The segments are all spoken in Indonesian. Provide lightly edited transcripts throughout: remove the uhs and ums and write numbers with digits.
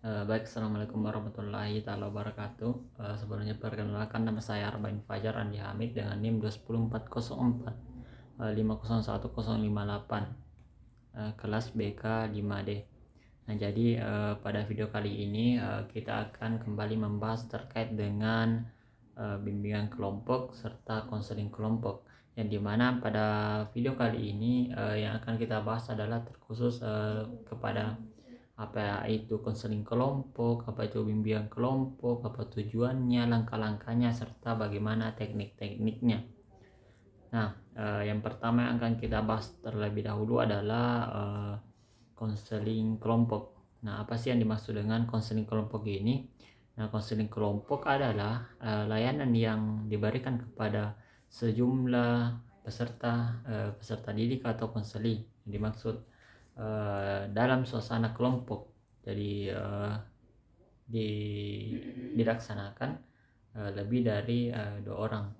Baik, assalamualaikum warahmatullahi taala wabarakatuh. Sebelumnya perkenalkan, nama saya Arbain Fajar Andi Hamid dengan NIM 20404 501058, kelas BK 5D. Nah, jadi pada video kali ini kita akan kembali membahas terkait dengan bimbingan kelompok serta konseling kelompok. Yang dimana pada video kali ini yang akan kita bahas adalah terkhusus kepada apa itu konseling kelompok, apa itu bimbingan kelompok, apa tujuannya, langkah-langkahnya, serta bagaimana teknik-tekniknya. Nah, yang pertama yang akan kita bahas terlebih dahulu adalah konseling kelompok. Nah, apa sih yang dimaksud dengan konseling kelompok ini? Nah, konseling kelompok adalah layanan yang diberikan kepada sejumlah peserta didik atau konseling yang dimaksud dalam suasana kelompok. Jadi dilaksanakan lebih dari 2 orang.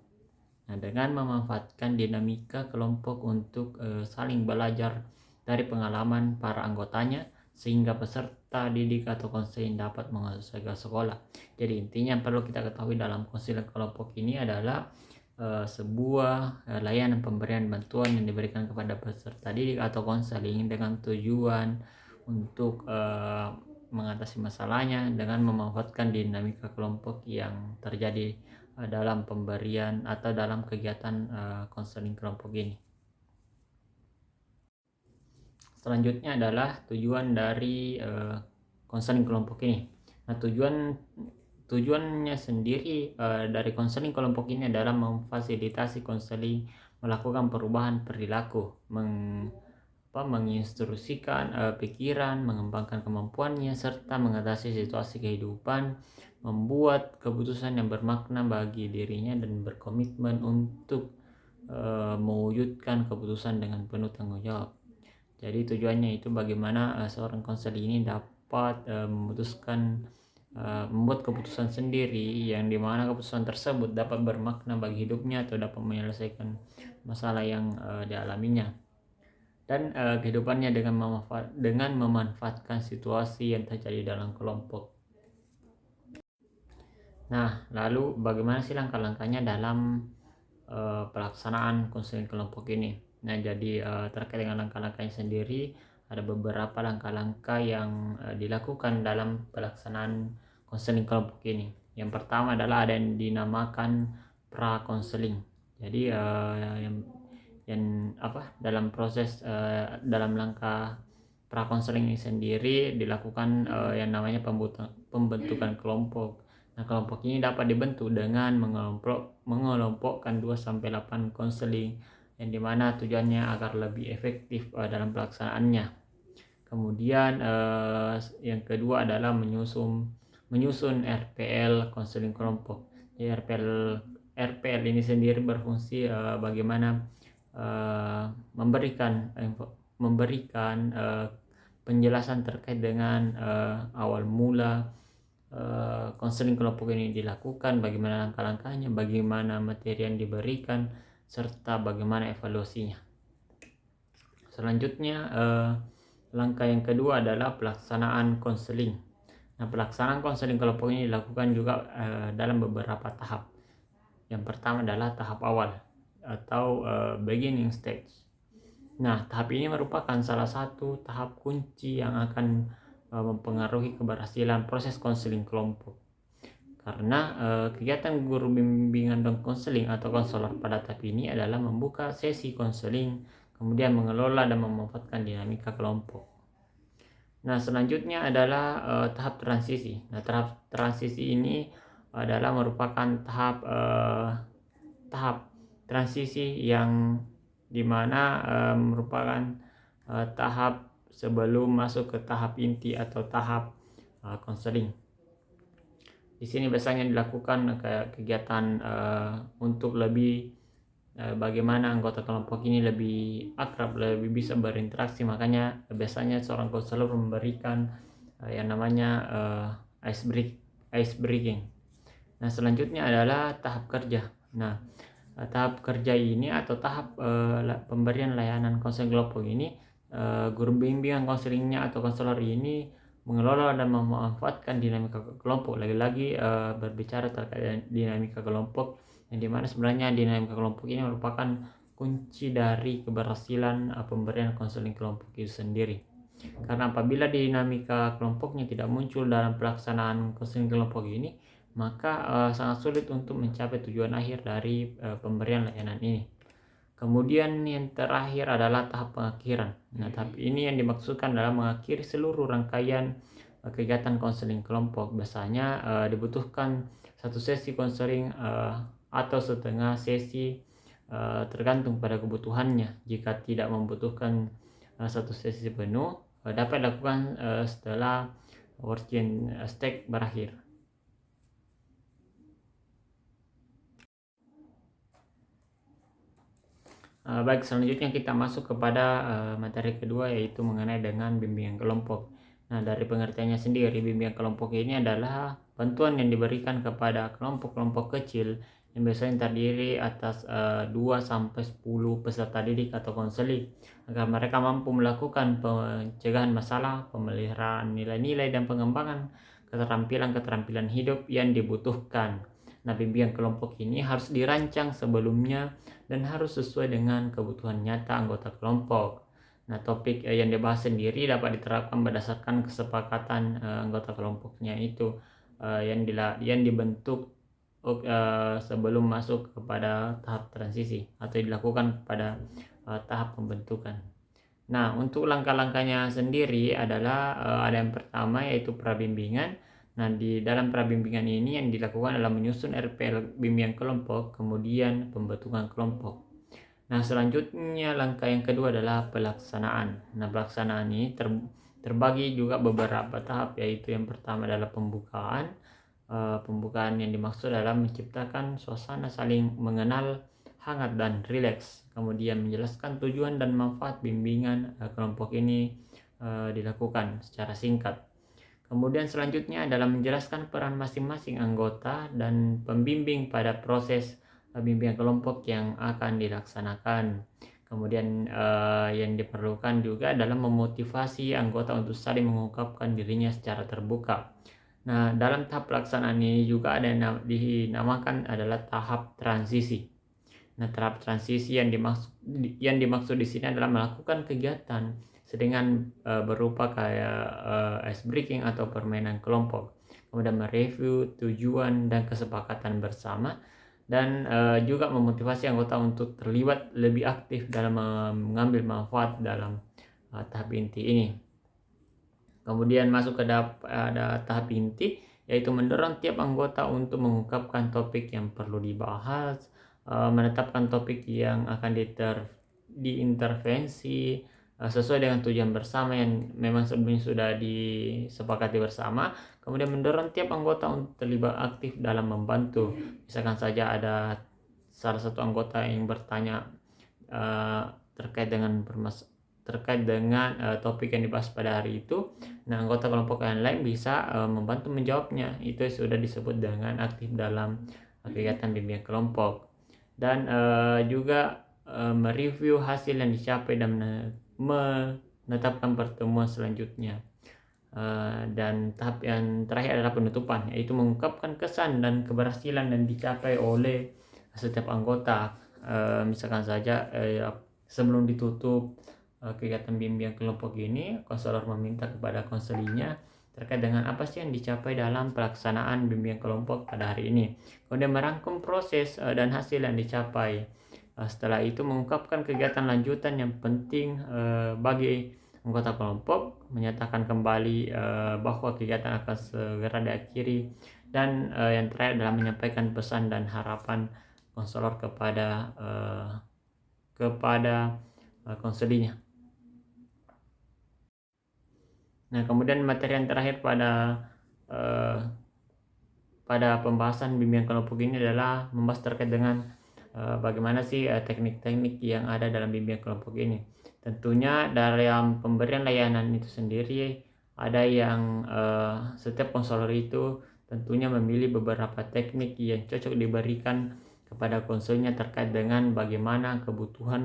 Nah, dengan memanfaatkan dinamika kelompok untuk saling belajar dari pengalaman para anggotanya, sehingga peserta didik atau konseling dapat menguasai sekolah. Jadi intinya yang perlu kita ketahui dalam konseling kelompok ini adalah sebuah layanan pemberian bantuan yang diberikan kepada peserta didik atau konseling dengan tujuan untuk mengatasi masalahnya dengan memanfaatkan dinamika kelompok yang terjadi dalam pemberian atau dalam kegiatan konseling kelompok ini. Selanjutnya adalah tujuan dari konseling kelompok ini. Nah, tujuannya sendiri dari konseling kelompok ini adalah memfasilitasi konseling melakukan perubahan perilaku, menginstruksikan pikiran, mengembangkan kemampuannya, serta mengatasi situasi kehidupan, membuat keputusan yang bermakna bagi dirinya, dan berkomitmen untuk mewujudkan keputusan dengan penuh tanggung jawab. Jadi tujuannya itu bagaimana seorang konselor ini dapat membuat keputusan sendiri, yang dimana keputusan tersebut dapat bermakna bagi hidupnya atau dapat menyelesaikan masalah yang dialaminya dan kehidupannya dengan memanfaatkan situasi yang terjadi dalam kelompok. Nah, lalu bagaimana sih langkah-langkahnya dalam pelaksanaan konseling kelompok ini? Nah, jadi terkait dengan langkah-langkahnya sendiri, ada beberapa langkah-langkah yang dilakukan dalam pelaksanaan konseling kelompok ini. Yang pertama adalah ada yang dinamakan pra-konseling. Jadi dalam proses dalam langkah pra-konseling ini sendiri dilakukan yang namanya pembentukan kelompok. Nah, kelompok ini dapat dibentuk dengan mengelompokkan 2-8 konseling, yang dimana tujuannya agar lebih efektif dalam pelaksanaannya. Kemudian yang kedua adalah menyusun RPL konseling kelompok. Jadi RPL ini sendiri berfungsi bagaimana memberikan penjelasan terkait dengan awal mula konseling kelompok ini dilakukan, bagaimana langkah-langkahnya, bagaimana materi yang diberikan, serta bagaimana evaluasinya. Selanjutnya langkah yang kedua adalah pelaksanaan konseling. Nah, pelaksanaan konseling kelompok ini dilakukan juga dalam beberapa tahap. Yang pertama adalah tahap awal atau beginning stage. Nah, tahap ini merupakan salah satu tahap kunci yang akan mempengaruhi keberhasilan proses konseling kelompok. Karena kegiatan guru bimbingan dan konseling atau konselor pada tahap ini adalah membuka sesi konseling, kemudian mengelola dan memanfaatkan dinamika kelompok. Nah, selanjutnya adalah tahap transisi. Nah, tahap transisi ini adalah merupakan tahap transisi yang dimana merupakan tahap sebelum masuk ke tahap inti atau tahap konseling. Di sini biasanya dilakukan kegiatan untuk lebih bagaimana anggota kelompok ini lebih akrab, lebih bisa berinteraksi. Makanya biasanya seorang konselor memberikan yang namanya ice breaking. Nah, selanjutnya adalah tahap kerja. Nah, tahap kerja ini atau tahap pemberian layanan konseling kelompok ini, guru bimbingan konselingnya atau konselor ini mengelola dan memanfaatkan dinamika kelompok. Lagi-lagi berbicara terkait dinamika kelompok, yang dimana sebenarnya dinamika kelompok ini merupakan kunci dari keberhasilan pemberian konseling kelompok itu sendiri. Karena apabila dinamika kelompoknya tidak muncul dalam pelaksanaan konseling kelompok ini, maka sangat sulit untuk mencapai tujuan akhir dari pemberian layanan ini. Kemudian yang terakhir adalah tahap pengakhiran. Nah, tahap ini yang dimaksudkan adalah mengakhiri seluruh rangkaian kegiatan konseling kelompok. Biasanya dibutuhkan satu sesi konseling atau setengah sesi, tergantung pada kebutuhannya. Jika tidak membutuhkan satu sesi penuh, dapat dilakukan setelah working stage berakhir. Baik, selanjutnya kita masuk kepada materi kedua, yaitu mengenai dengan bimbingan kelompok. Nah, dari pengertiannya sendiri, bimbingan kelompok ini adalah bantuan yang diberikan kepada kelompok-kelompok kecil yang biasanya terdiri atas 2-10 peserta didik atau konseling, agar mereka mampu melakukan pencegahan masalah, pemeliharaan nilai-nilai, dan pengembangan keterampilan-keterampilan hidup yang dibutuhkan. Nah, bimbingan kelompok ini harus dirancang sebelumnya dan harus sesuai dengan kebutuhan nyata anggota kelompok. Nah, topik yang dibahas sendiri dapat diterapkan berdasarkan kesepakatan anggota kelompoknya itu yang dibentuk sebelum masuk kepada tahap transisi atau dilakukan pada tahap pembentukan. Nah, untuk langkah-langkahnya sendiri adalah ada yang pertama, yaitu prabimbingan. Nah, di dalam prabimbingan ini yang dilakukan adalah menyusun RPL bimbingan kelompok, kemudian pembentukan kelompok. Nah, selanjutnya langkah yang kedua adalah pelaksanaan. Nah, pelaksanaan ini terbagi juga beberapa tahap, yaitu yang pertama adalah pembukaan. Pembukaan yang dimaksud adalah menciptakan suasana saling mengenal, hangat dan rileks. Kemudian menjelaskan tujuan dan manfaat bimbingan kelompok ini dilakukan secara singkat. Kemudian selanjutnya adalah menjelaskan peran masing-masing anggota dan pembimbing pada proses bimbingan kelompok yang akan dilaksanakan. Kemudian yang diperlukan juga adalah memotivasi anggota untuk saling mengungkapkan dirinya secara terbuka. Nah, dalam tahap pelaksanaan ini juga ada yang dinamakan adalah tahap transisi. Nah, tahap transisi yang dimaksud di sini adalah melakukan kegiatan dengan berupa kayak ice breaking atau permainan kelompok, kemudian mereview tujuan dan kesepakatan bersama, dan juga memotivasi anggota untuk terlibat lebih aktif dalam mengambil manfaat dalam tahap inti ini. Kemudian masuk ke ada tahap inti, yaitu mendorong tiap anggota untuk mengungkapkan topik yang perlu dibahas, menetapkan topik yang akan diintervensi sesuai dengan tujuan bersama yang memang sebelumnya sudah disepakati bersama. Kemudian mendorong tiap anggota untuk terlibat aktif dalam membantu. Misalkan saja ada salah satu anggota yang bertanya terkait dengan topik yang dibahas pada hari itu. Nah, anggota kelompok yang lain bisa membantu menjawabnya. Itu sudah disebut dengan aktif dalam kegiatan bimbingan kelompok. Dan juga mereview hasil yang dicapai dan menetapkan pertemuan selanjutnya. Dan tahap yang terakhir adalah penutupan, yaitu mengungkapkan kesan dan keberhasilan yang dicapai oleh setiap anggota. Misalkan saja sebelum ditutup kegiatan bimbingan kelompok ini, konselor meminta kepada konselingnya terkait dengan apa sih yang dicapai dalam pelaksanaan bimbingan kelompok pada hari ini. Kemudian merangkum proses dan hasil yang dicapai. Setelah itu mengungkapkan kegiatan lanjutan yang penting bagi anggota kelompok, menyatakan kembali bahwa kegiatan akan segera diakhiri, dan yang terakhir adalah menyampaikan pesan dan harapan konselor kepada konselingnya. Nah, kemudian materi yang terakhir pada pembahasan bimbingan kelompok ini adalah membahas terkait dengan bagaimana sih teknik-teknik yang ada dalam bimbingan kelompok ini. Tentunya dalam pemberian layanan itu sendiri ada yang setiap konselor itu tentunya memilih beberapa teknik yang cocok diberikan kepada konselornya terkait dengan bagaimana kebutuhan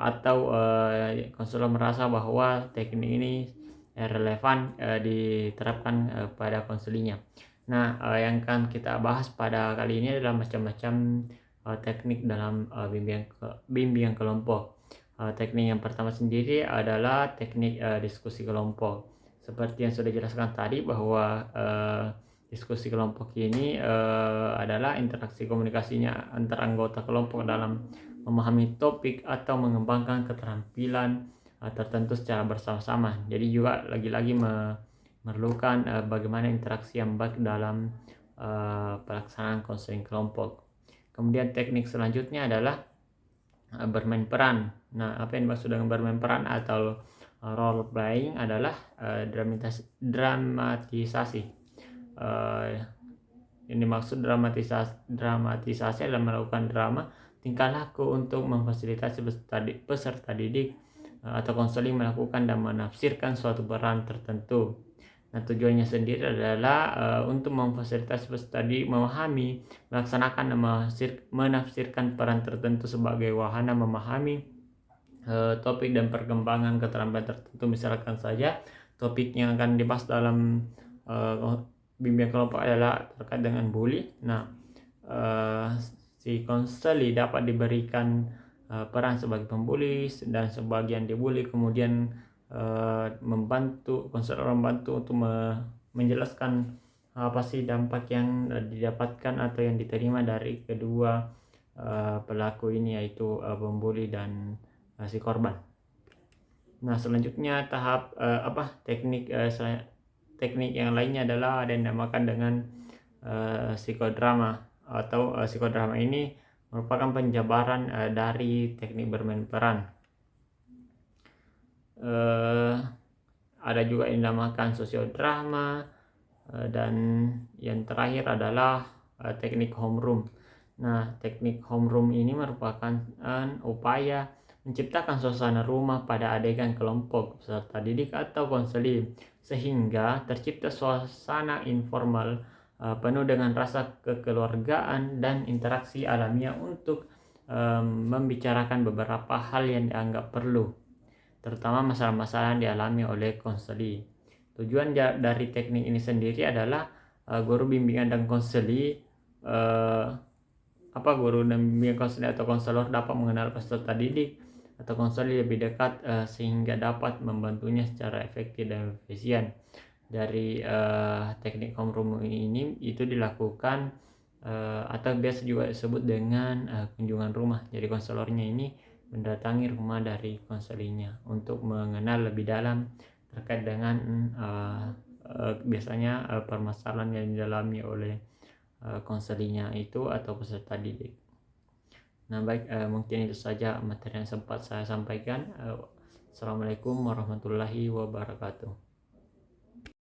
atau konselor merasa bahwa teknik ini relevan diterapkan pada konselingnya. Nah, yang akan kita bahas pada kali ini adalah macam-macam teknik dalam bimbingan kelompok. Teknik yang pertama sendiri adalah teknik diskusi kelompok. Seperti yang sudah dijelaskan tadi bahwa diskusi kelompok ini adalah interaksi komunikasinya antar anggota kelompok dalam memahami topik atau mengembangkan keterampilan tertentu secara bersama-sama. Jadi juga lagi-lagi memerlukan bagaimana interaksi yang baik dalam pelaksanaan konseling kelompok. Kemudian teknik selanjutnya adalah bermain peran. Nah, apa yang dimaksud dengan bermain peran atau role playing adalah dramatisasi. Yang dimaksud dramatisasi adalah melakukan drama tingkah laku untuk memfasilitasi peserta didik atau konseling melakukan dan menafsirkan suatu peran tertentu. Nah, tujuannya sendiri adalah untuk memfasilitasi peserta didik memahami, melaksanakan dan menafsirkan peran tertentu sebagai wahana memahami topik dan perkembangan keterampilan tertentu. Misalkan saja topik yang akan dibahas dalam bimbingan kelompok adalah terkait dengan bully. Nah, si konseli dapat diberikan peran sebagai pembuli dan sebagian dibully, kemudian konselor membantu untuk menjelaskan apa sih dampak yang didapatkan atau yang diterima dari kedua pelaku ini, yaitu pembuli dan si korban. Nah, selanjutnya tahap teknik yang lainnya adalah ada yang dinamakan dengan psikodrama atau psikodrama ini merupakan penjabaran dari teknik bermain peran. Ada juga yang dinamakan sosiodrama, dan yang terakhir adalah teknik homeroom. Nah, teknik homeroom ini merupakan upaya menciptakan suasana rumah pada adegan kelompok peserta didik atau konseling sehingga tercipta suasana informal penuh dengan rasa kekeluargaan dan interaksi alamiah untuk membicarakan beberapa hal yang dianggap perlu, terutama masalah-masalah yang dialami oleh konseli. Tujuan dari teknik ini sendiri adalah guru bimbingan dan konseli atau konselor dapat mengenal peserta didik atau konseli lebih dekat sehingga dapat membantunya secara efektif dan efisien. Dari teknik homeroom ini itu dilakukan atau biasa juga disebut dengan kunjungan rumah. Jadi konselornya ini mendatangi rumah dari konselinya untuk mengenal lebih dalam terkait dengan biasanya permasalahan yang dialami oleh konselinya itu atau peserta didik. Nah, baik, mungkin itu saja materi yang sempat saya sampaikan. Assalamualaikum warahmatullahi wabarakatuh.